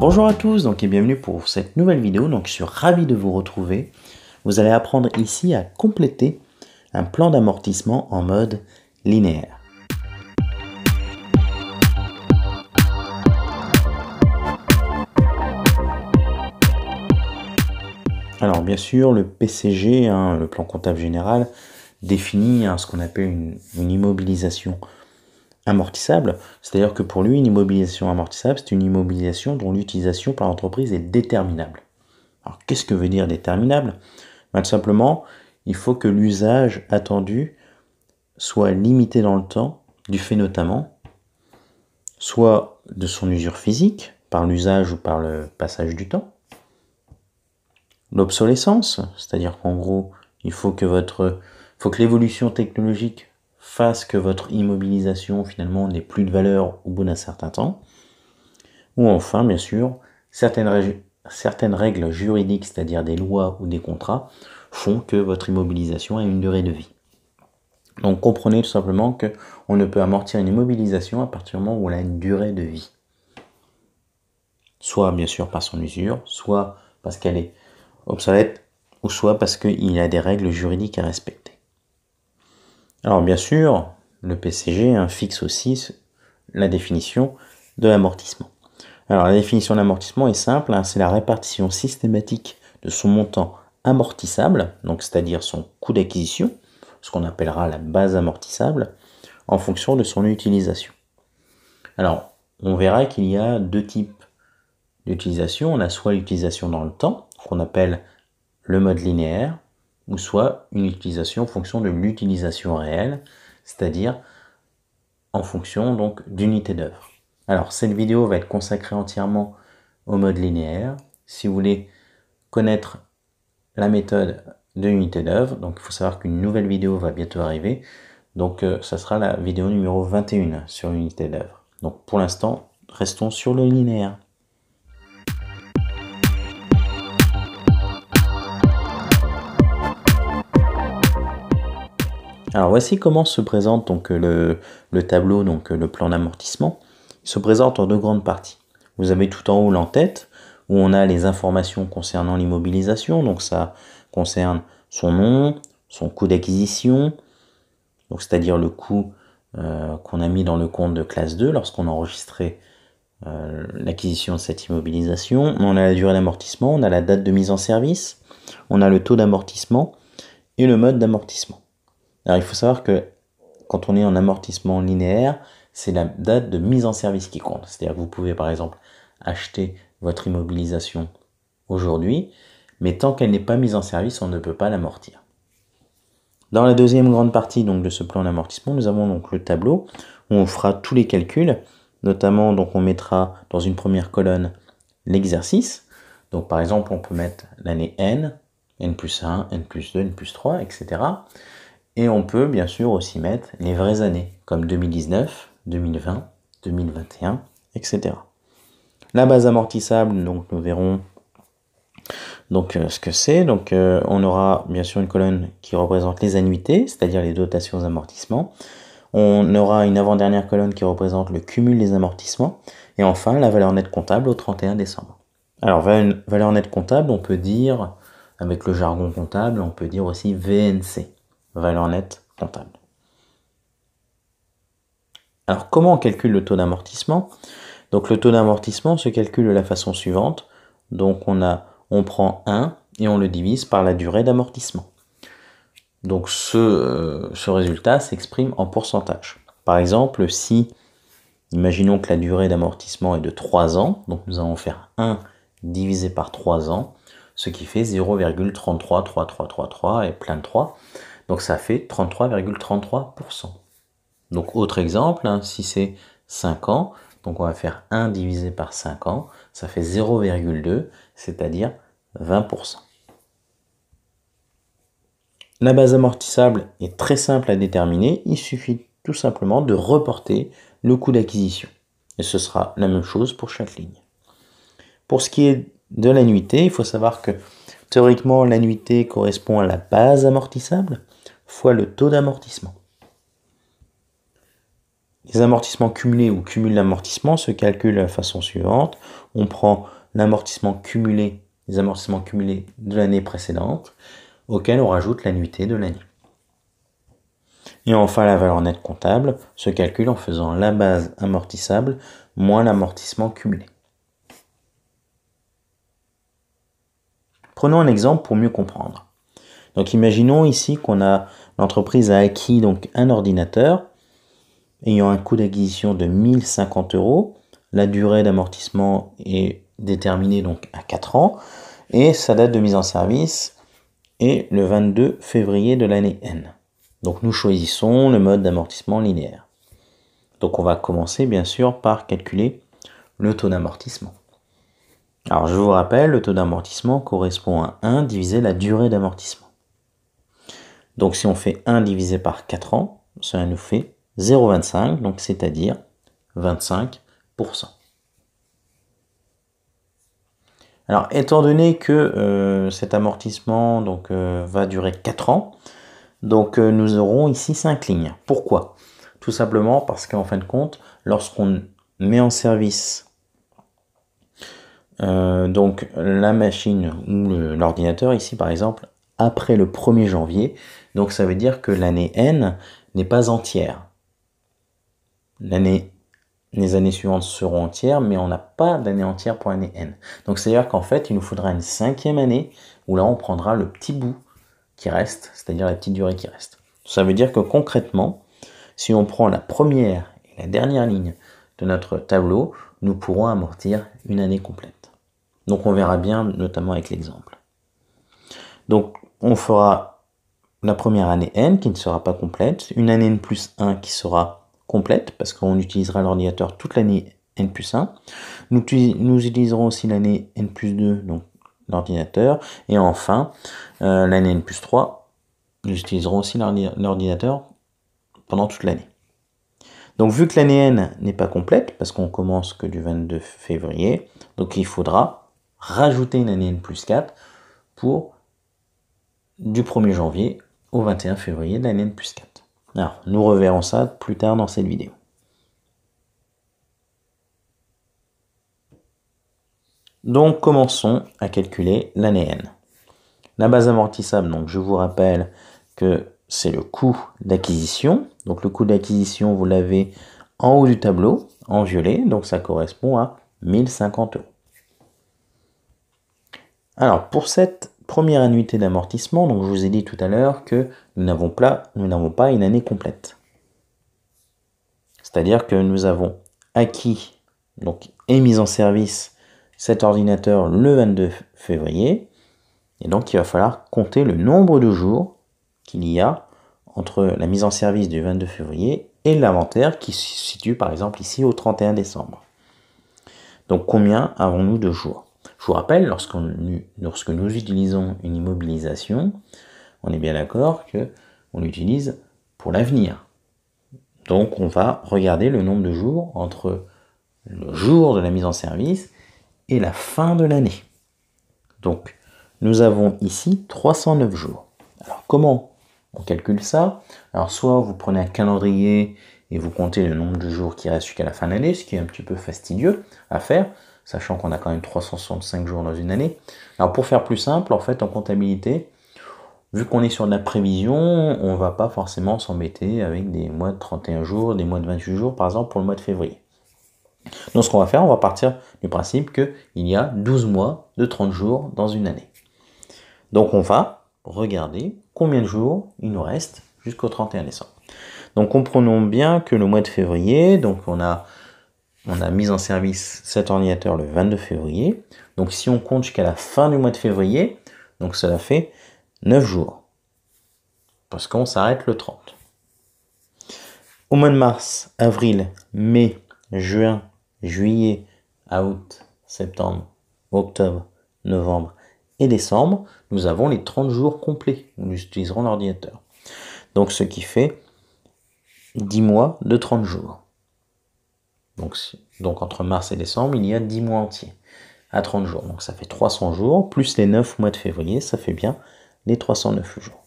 Bonjour à tous et bienvenue pour cette nouvelle vidéo. Je suis ravi de vous retrouver. Vous allez apprendre ici à compléter un plan d'amortissement en mode linéaire. Alors bien sûr, le PCG, le plan comptable général, définit ce qu'on appelle une immobilisation amortissable. C'est-à-dire que pour lui, une immobilisation amortissable, c'est une immobilisation dont l'utilisation par l'entreprise est déterminable. Alors qu'est-ce que veut dire déterminable? Tout simplement, il faut que l'usage attendu soit limité dans le temps, du fait notamment, soit de son usure physique, par l'usage ou par le passage du temps, l'obsolescence, c'est-à-dire qu'en gros, il faut que l'évolution technologique fasse que votre immobilisation finalement n'ait plus de valeur au bout d'un certain temps, ou enfin, bien sûr, certaines règles juridiques, c'est-à-dire des lois ou des contrats, font que votre immobilisation a une durée de vie. Donc comprenez tout simplement qu'on ne peut amortir une immobilisation à partir du moment où elle a une durée de vie. Soit bien sûr par son usure, soit parce qu'elle est obsolète, ou soit parce qu'il y a des règles juridiques à respecter. Alors bien sûr, le PCG fixe aussi la définition de l'amortissement. Alors la définition de l'amortissement est simple, c'est la répartition systématique de son montant amortissable, donc c'est-à-dire son coût d'acquisition, ce qu'on appellera la base amortissable, en fonction de son utilisation. Alors, on verra qu'il y a deux types d'utilisation. On a soit l'utilisation dans le temps, qu'on appelle le mode linéaire, ou soit une utilisation en fonction de l'utilisation réelle, c'est-à-dire en fonction donc d'unité d'œuvre. Alors, cette vidéo va être consacrée entièrement au mode linéaire. Si vous voulez connaître la méthode de l'unité d'œuvre, donc il faut savoir qu'une nouvelle vidéo va bientôt arriver. Donc, ça sera la vidéo numéro 21 sur l'unité d'œuvre. Donc, pour l'instant, restons sur le linéaire. Alors voici comment se présente donc le tableau, donc le plan d'amortissement. Il se présente en deux grandes parties. Vous avez tout en haut l'en-tête, où on a les informations concernant l'immobilisation, donc ça concerne son nom, son coût d'acquisition, donc c'est-à-dire le coût qu'on a mis dans le compte de classe 2 lorsqu'on a enregistré l'acquisition de cette immobilisation. On a la durée d'amortissement, on a la date de mise en service, on a le taux d'amortissement et le mode d'amortissement. Alors il faut savoir que quand on est en amortissement linéaire, c'est la date de mise en service qui compte. C'est-à-dire que vous pouvez par exemple acheter votre immobilisation aujourd'hui, mais tant qu'elle n'est pas mise en service, on ne peut pas l'amortir. Dans la deuxième grande partie donc, de ce plan d'amortissement, nous avons donc le tableau où on fera tous les calculs, notamment donc on mettra dans une première colonne l'exercice. Donc par exemple, on peut mettre l'année N, N plus 1, N plus 2, N plus 3, etc. Et on peut bien sûr aussi mettre les vraies années, comme 2019, 2020, 2021, etc. La base amortissable, donc nous verrons donc, ce que c'est. Donc on aura bien sûr une colonne qui représente les annuités, c'est-à-dire les dotations aux amortissements. On aura une avant-dernière colonne qui représente le cumul des amortissements. Et enfin, la valeur nette comptable au 31 décembre. Alors, valeur nette comptable, on peut dire, avec le jargon comptable, on peut dire aussi VNC. Valeur nette comptable. Alors, comment on calcule le taux d'amortissement? Donc, le taux d'amortissement se calcule de la façon suivante. Donc, on prend 1 et on le divise par la durée d'amortissement. Donc, ce résultat s'exprime en pourcentage. Par exemple, si, imaginons que la durée d'amortissement est de 3 ans, donc nous allons faire 1 divisé par 3 ans, ce qui fait 0,333333 et plein de 3. Donc ça fait 33,33%. Donc autre exemple, si c'est 5 ans, donc on va faire 1 divisé par 5 ans, ça fait 0,2, c'est-à-dire 20%. La base amortissable est très simple à déterminer, il suffit tout simplement de reporter le coût d'acquisition. Et ce sera la même chose pour chaque ligne. Pour ce qui est de l'annuité, il faut savoir que théoriquement l'annuité correspond à la base amortissable fois le taux d'amortissement. Les amortissements cumulés ou cumul d'amortissement se calculent de la façon suivante. On prend l'amortissement cumulé, les amortissements cumulés de l'année précédente, auquel on rajoute l'annuité de l'année. Et enfin, la valeur nette comptable se calcule en faisant la base amortissable moins l'amortissement cumulé. Prenons un exemple pour mieux comprendre. Donc imaginons ici l'entreprise a acquis donc un ordinateur ayant un coût d'acquisition de 1050 €. La durée d'amortissement est déterminée donc à 4 ans et sa date de mise en service est le 22 février de l'année N. Donc nous choisissons le mode d'amortissement linéaire. Donc on va commencer bien sûr par calculer le taux d'amortissement. Alors je vous rappelle, le taux d'amortissement correspond à 1 divisé la durée d'amortissement. Donc si on fait 1 divisé par 4 ans, cela nous fait 0,25, donc c'est-à-dire 25%. Alors étant donné que cet amortissement va durer 4 ans, nous aurons ici 5 lignes. Pourquoi? Tout simplement parce qu'en fin de compte, lorsqu'on met en service la machine ou l'ordinateur, ici par exemple, après le 1er janvier, donc ça veut dire que l'année N n'est pas entière. Les années suivantes seront entières, mais on n'a pas d'année entière pour l'année N. Donc c'est-à-dire qu'en fait, il nous faudra une 5e année, où là on prendra le petit bout qui reste, c'est-à-dire la petite durée qui reste. Ça veut dire que concrètement, si on prend la première et la dernière ligne de notre tableau, nous pourrons amortir une année complète. Donc on verra bien, notamment avec l'exemple. Donc on fera la première année N qui ne sera pas complète, une année N plus 1 qui sera complète, parce qu'on utilisera l'ordinateur toute l'année N plus 1. Nous utiliserons aussi l'année N plus 2, donc l'ordinateur. Et enfin, l'année N plus 3, nous utiliserons aussi l'ordinateur pendant toute l'année. Donc vu que l'année N n'est pas complète, parce qu'on commence que du 22 février, donc il faudra rajouter une année N plus 4 pour du 1er janvier au 21 février de l'année N plus 4. Alors, nous reverrons ça plus tard dans cette vidéo. Donc, commençons à calculer l'année N. La base amortissable, donc je vous rappelle que c'est le coût d'acquisition. Donc, le coût d'acquisition, vous l'avez en haut du tableau, en violet, donc ça correspond à 1050 €. Alors, pour cette première annuité d'amortissement, donc je vous ai dit tout à l'heure que nous n'avons pas une année complète. C'est-à-dire que nous avons acquis et mis en service cet ordinateur le 22 février. Et donc il va falloir compter le nombre de jours qu'il y a entre la mise en service du 22 février et l'inventaire qui se situe par exemple ici au 31 décembre. Donc combien avons-nous de jours? Je vous rappelle, lorsque nous utilisons une immobilisation, on est bien d'accord qu'on l'utilise pour l'avenir. Donc on va regarder le nombre de jours entre le jour de la mise en service et la fin de l'année. Donc nous avons ici 309 jours. Alors comment on calcule ça? Alors soit vous prenez un calendrier et vous comptez le nombre de jours qui reste jusqu'à la fin de l'année, ce qui est un petit peu fastidieux à faire, sachant qu'on a quand même 365 jours dans une année. Alors pour faire plus simple, en fait en comptabilité, vu qu'on est sur de la prévision, on ne va pas forcément s'embêter avec des mois de 31 jours, des mois de 28 jours par exemple pour le mois de février. Donc ce qu'on va faire, on va partir du principe qu'il y a 12 mois de 30 jours dans une année. Donc on va regarder combien de jours il nous reste jusqu'au 31 décembre. Donc comprenons bien que le mois de février, donc on a mis en service cet ordinateur le 22 février. Donc si on compte jusqu'à la fin du mois de février, donc cela fait 9 jours. Parce qu'on s'arrête le 30. Au mois de mars, avril, mai, juin, juillet, août, septembre, octobre, novembre et décembre, nous avons les 30 jours complets où nous utiliserons l'ordinateur. Donc ce qui fait 10 mois de 30 jours. Donc entre mars et décembre, il y a 10 mois entiers à 30 jours. Donc ça fait 300 jours, plus les 9 mois de février, ça fait bien les 309 jours.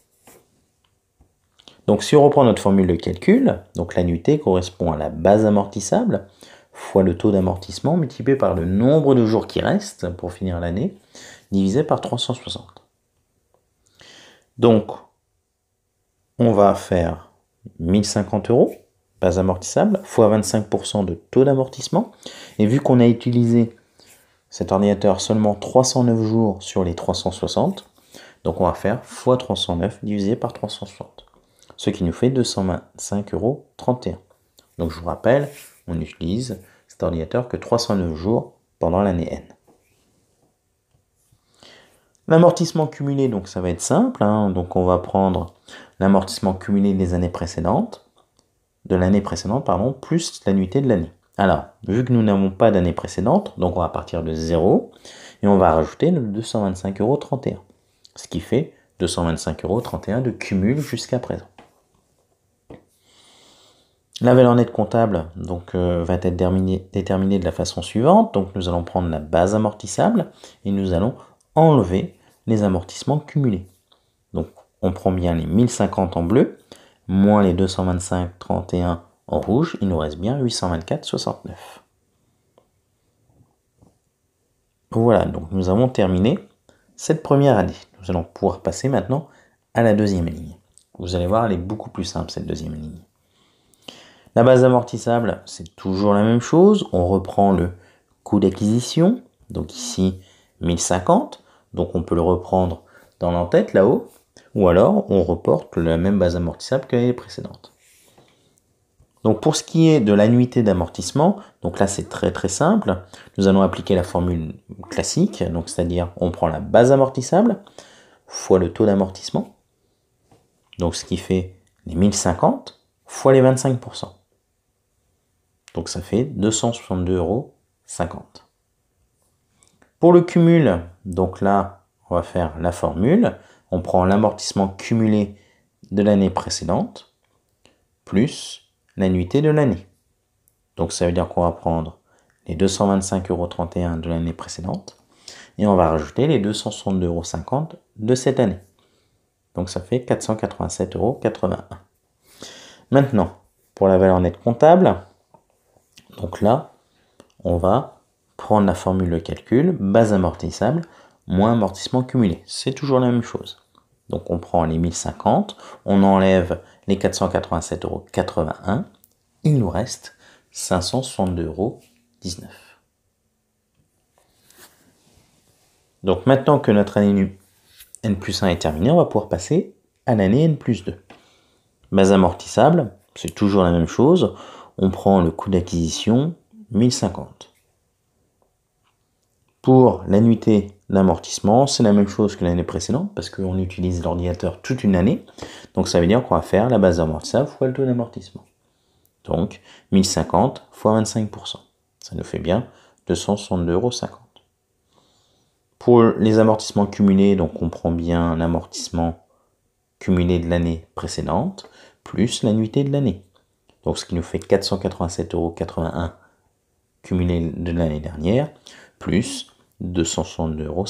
Donc si on reprend notre formule de calcul, donc l'annuité correspond à la base amortissable fois le taux d'amortissement multiplié par le nombre de jours qui restent pour finir l'année, divisé par 360. Donc, on va faire 1050 euros, base amortissable, fois 25% de taux d'amortissement. Et vu qu'on a utilisé cet ordinateur seulement 309 jours sur les 360, donc on va faire fois 309 divisé par 360, ce qui nous fait 225,31 euros. Donc je vous rappelle, on utilise cet ordinateur que 309 jours pendant l'année N. L'amortissement cumulé, donc ça va être simple, donc on va prendre l'amortissement cumulé des années précédentes, plus l'annuité de l'année. Alors, vu que nous n'avons pas d'année précédente, donc on va partir de 0, et on va rajouter le 225,31 euros, ce qui fait 225,31 euros de cumul jusqu'à présent. La valeur nette comptable donc, va être déterminée de la façon suivante. Donc nous allons prendre la base amortissable et nous allons enlever les amortissements cumulés. Donc on prend bien les 1050 en bleu, moins les 225,31 en rouge, il nous reste bien 824,69. Voilà, donc nous avons terminé cette première année. Nous allons pouvoir passer maintenant à la deuxième ligne. Vous allez voir, elle est beaucoup plus simple cette deuxième ligne. La base amortissable, c'est toujours la même chose. On reprend le coût d'acquisition, donc ici 1050, donc on peut le reprendre dans l'entête là-haut, ou alors on reporte la même base amortissable que l'année précédente. Donc pour ce qui est de l'annuité d'amortissement, donc là c'est très très simple, nous allons appliquer la formule classique, donc c'est-à-dire on prend la base amortissable fois le taux d'amortissement, donc ce qui fait les 1050 fois les 25%. Donc ça fait 262,50 euros. Pour le cumul, donc là, on va faire la formule. On prend l'amortissement cumulé de l'année précédente, plus l'annuité de l'année. Donc ça veut dire qu'on va prendre les 225,31 euros de l'année précédente, et on va rajouter les 262,50 euros de cette année. Donc ça fait 487,81 euros. Maintenant, pour la valeur nette comptable, donc là, on va prendre la formule de calcul, base amortissable, moins amortissement cumulé. C'est toujours la même chose. Donc on prend les 1050, on enlève les 487,81 euros, il nous reste 562,19 euros. Donc maintenant que notre année N+1 est terminée, on va pouvoir passer à l'année N+2. Base amortissable, c'est toujours la même chose. On prend le coût d'acquisition 1050. Pour l'annuité d'amortissement, c'est la même chose que l'année précédente parce qu'on utilise l'ordinateur toute une année. Donc ça veut dire qu'on va faire la base amortissable fois le taux d'amortissement. Donc 1050 fois 25%. Ça nous fait bien 262,50 euros. Pour les amortissements cumulés, donc on prend bien l'amortissement cumulé de l'année précédente plus l'annuité de l'année. Donc ce qui nous fait 487,81 euros cumulé de l'année dernière, plus 262,50 euros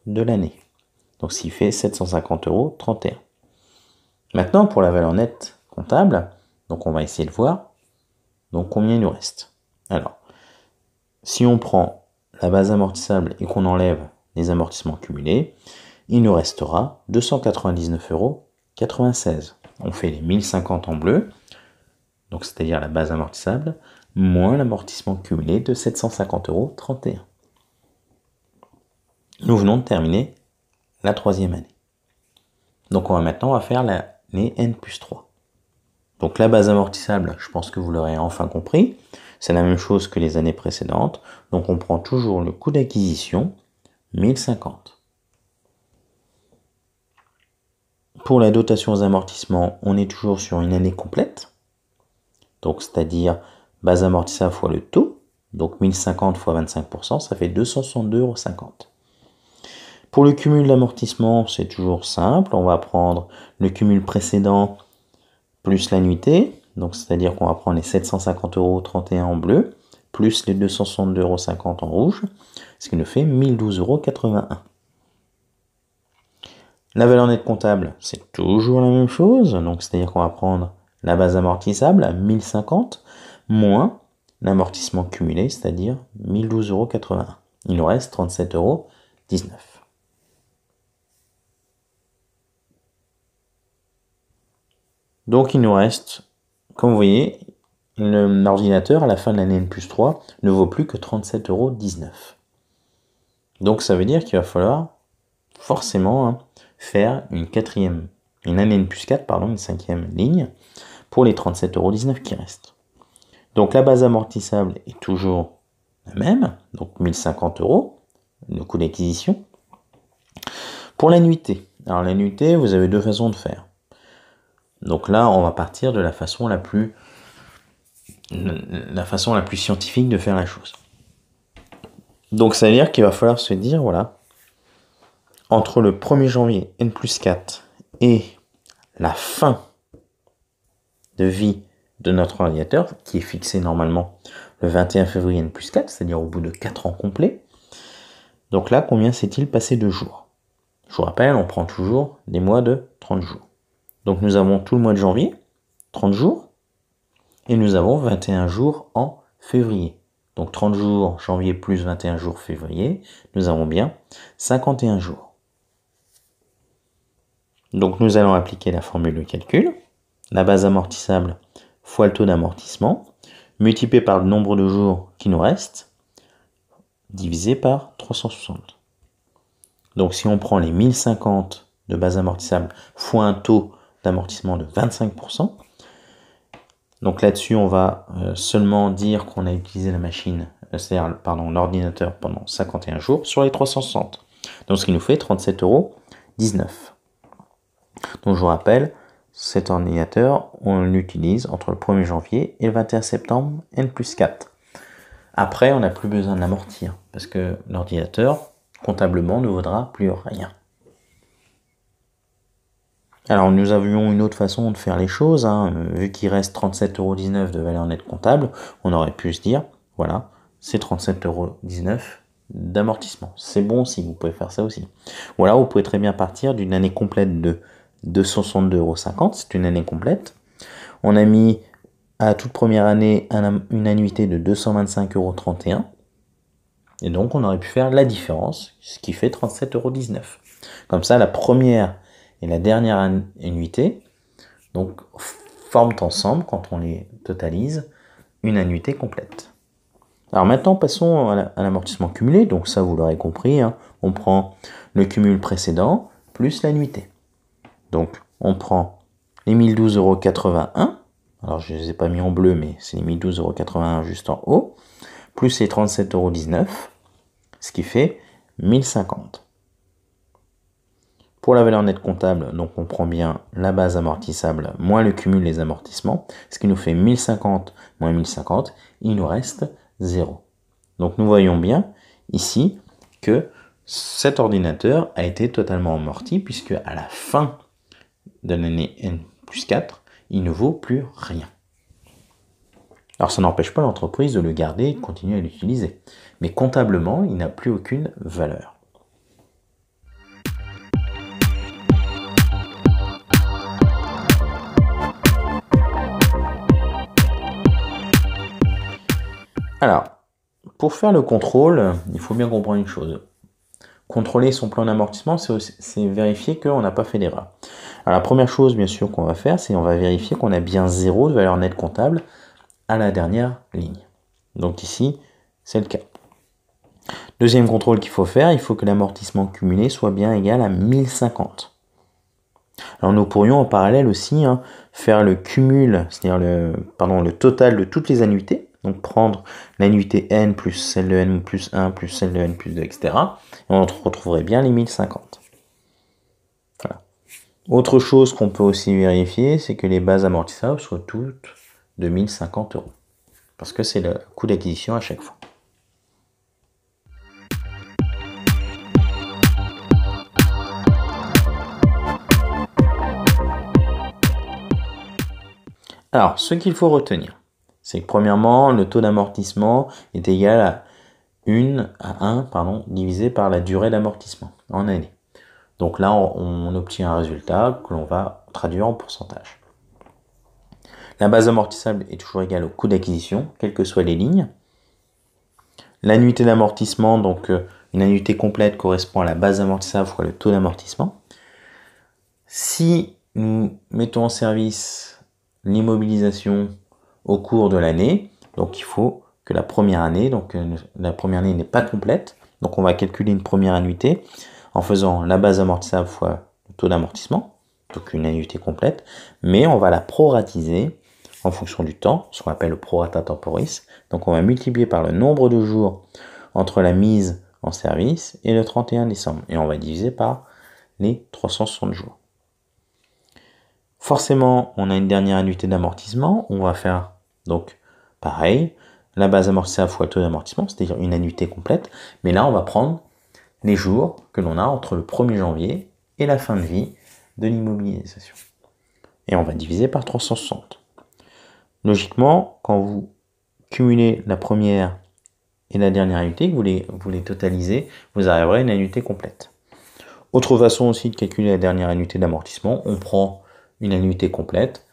de l'année. Donc ce qui fait 750,31 euros. Maintenant pour la valeur nette comptable, donc on va essayer de voir donc combien il nous reste. Alors, si on prend la base amortissable et qu'on enlève les amortissements cumulés, il nous restera 299,96 euros. On fait les 1050 en bleu, donc c'est-à-dire la base amortissable, moins l'amortissement cumulé de 750,31 euros. Nous venons de terminer la troisième année. Donc on va faire l'année N+3. Donc la base amortissable, je pense que vous l'aurez enfin compris, c'est la même chose que les années précédentes. Donc on prend toujours le coût d'acquisition, 1050. Pour la dotation aux amortissements, on est toujours sur une année complète. Donc c'est-à-dire base amortissable fois le taux. Donc 1050 fois 25%, ça fait 262,50 euros. Pour le cumul d'amortissement, c'est toujours simple. On va prendre le cumul précédent plus l'annuité. Donc c'est-à-dire qu'on va prendre les 750,31 euros en bleu, plus les 262,50 euros en rouge, ce qui nous fait 1012,81 euros. La valeur nette comptable, c'est toujours la même chose. Donc, c'est-à-dire qu'on va prendre la base amortissable à 1050 moins l'amortissement cumulé, c'est-à-dire 1012,81 €. Il nous reste 37,19 €. Donc, il nous reste, comme vous voyez, l'ordinateur à la fin de l'année N+3 ne vaut plus que 37,19 €. Donc, ça veut dire qu'il va falloir forcément faire une année N+4, pardon, une 5e ligne pour les 37,19 € qui restent. Donc la base amortissable est toujours la même, donc 1050 €, le coût d'acquisition. Pour l'annuité, alors l'annuité, vous avez deux façons de faire. Donc là, on va partir de la façon la plus scientifique de faire la chose. Donc ça veut dire qu'il va falloir se dire, voilà, entre le 1er janvier N+4 et la fin de vie de notre ordinateur, qui est fixé normalement le 21 février N+4, c'est-à-dire au bout de 4 ans complets. Donc là, combien s'est-il passé de jours? Je vous rappelle, on prend toujours des mois de 30 jours. Donc nous avons tout le mois de janvier, 30 jours, et nous avons 21 jours en février. Donc 30 jours janvier plus 21 jours février, nous avons bien 51 jours. Donc nous allons appliquer la formule de calcul, la base amortissable fois le taux d'amortissement, multiplié par le nombre de jours qui nous reste, divisé par 360. Donc si on prend les 1050 de base amortissable fois un taux d'amortissement de 25%, donc là-dessus on va seulement dire qu'on a utilisé la machine, l'ordinateur pendant 51 jours sur les 360. Donc ce qui nous fait 37,19 €. Donc je vous rappelle, cet ordinateur, on l'utilise entre le 1er janvier et le 21 septembre N+4. Après, on n'a plus besoin de l'amortir, parce que l'ordinateur, comptablement, ne vaudra plus rien. Alors, nous avions une autre façon de faire les choses. Vu qu'il reste 37,19 € de valeur nette comptable, on aurait pu se dire, voilà, c'est 37,19 € d'amortissement. C'est bon aussi, vous pouvez faire ça aussi. Ou alors, vous pouvez très bien partir d'une année complète de 262,50 €, c'est une année complète. On a mis à la toute première année une annuité de 225,31 €. Et donc on aurait pu faire la différence, ce qui fait 37,19 €. Comme ça, la première et la dernière annuité donc, forment ensemble, quand on les totalise, une annuité complète. Alors maintenant, passons à l'amortissement cumulé. Donc ça, vous l'aurez compris, on prend le cumul précédent plus l'annuité. Donc, on prend les 1012,81 €, alors je ne les ai pas mis en bleu, mais c'est les 1012,81 € juste en haut, plus les 37,19 €, ce qui fait 1050. Pour la valeur nette comptable, donc on prend bien la base amortissable moins le cumul des amortissements, ce qui nous fait 1050 moins 1050, il nous reste 0. Donc nous voyons bien ici que cet ordinateur a été totalement amorti, puisque à la fin de l'année N+4, il ne vaut plus rien. Alors ça n'empêche pas l'entreprise de le garder et de continuer à l'utiliser. Mais comptablement, il n'a plus aucune valeur. Alors, pour faire le contrôle, il faut bien comprendre une chose. Contrôler son plan d'amortissement, c'est vérifier qu'on n'a pas fait d'erreur. Alors la première chose, bien sûr, qu'on va faire, c'est on va vérifier qu'on a bien 0 de valeur nette comptable à la dernière ligne. Donc ici, c'est le cas. Deuxième contrôle qu'il faut faire, il faut que l'amortissement cumulé soit bien égal à 1050. Alors nous pourrions en parallèle aussi faire le cumul, c'est-à-dire le total de toutes les annuités. Donc prendre l'annuité N plus celle de N plus 1 plus celle de N plus 2, etc. Et on retrouverait bien les 1050. Voilà. Autre chose qu'on peut aussi vérifier, c'est que les bases amortissables soient toutes de 1050 €. Parce que c'est le coût d'acquisition à chaque fois. Alors, ce qu'il faut retenir, c'est que premièrement, le taux d'amortissement est égal à 1 divisé par la durée d'amortissement en année. Donc là, on obtient un résultat que l'on va traduire en pourcentage. La base amortissable est toujours égale au coût d'acquisition, quelles que soient les lignes. L'annuité d'amortissement, donc une annuité complète correspond à la base amortissable fois le taux d'amortissement. Si nous mettons en service l'immobilisation au cours de l'année, donc il faut que la première année, n'est pas complète, donc on va calculer une première annuité en faisant la base amortissable fois le taux d'amortissement, donc une annuité complète, mais on va la proratiser en fonction du temps, ce qu'on appelle le prorata temporis. Donc on va multiplier par le nombre de jours entre la mise en service et le 31 décembre, et on va diviser par les 360 jours. Forcément, on a une dernière annuité d'amortissement, on va faire donc pareil, la base amortissable fois le taux d'amortissement, c'est-à-dire une annuité complète, mais là on va prendre les jours que l'on a entre le 1er janvier et la fin de vie de l'immobilisation. Et on va diviser par 360. Logiquement, quand vous cumulez la première et la dernière annuité, que vous les totalisez, vous arriverez à une annuité complète. Autre façon aussi de calculer la dernière annuité d'amortissement, on prend une annuité complète,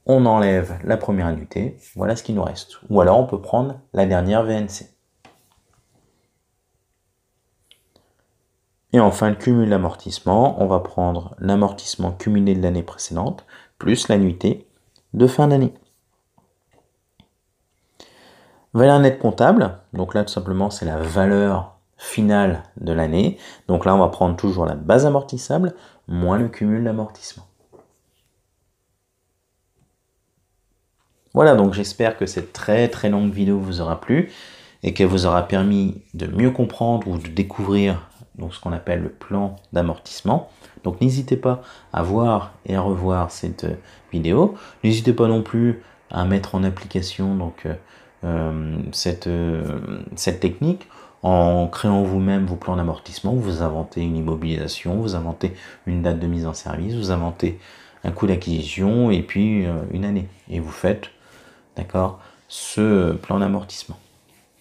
on enlève la première annuité, voilà ce qui nous reste. Ou alors on peut prendre la dernière VNC. Et enfin, le cumul d'amortissement, on va prendre l'amortissement cumulé de l'année précédente, plus l'annuité de fin d'année. Valeur nette comptable, donc là tout simplement c'est la valeur finale de l'année. Donc là on va prendre toujours la base amortissable moins le cumul d'amortissement. Voilà, donc j'espère que cette très très longue vidéo vous aura plu et qu'elle vous aura permis de mieux comprendre ou de découvrir donc, ce qu'on appelle le plan d'amortissement. Donc n'hésitez pas à voir et à revoir cette vidéo. N'hésitez pas non plus à mettre en application donc, cette technique en créant vous-même vos plans d'amortissement. Vous inventez une immobilisation, vous inventez une date de mise en service, vous inventez un coût d'acquisition et puis une année. Et vous faites ce plan d'amortissement.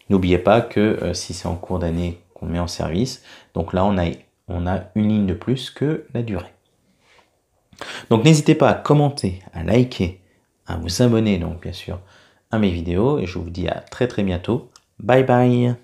N'oubliez pas que si c'est en cours d'année qu'on met en service, donc là on a une ligne de plus que la durée. Donc n'hésitez pas à commenter, à liker, à vous abonner donc bien sûr à mes vidéos et je vous dis à très très bientôt. Bye bye.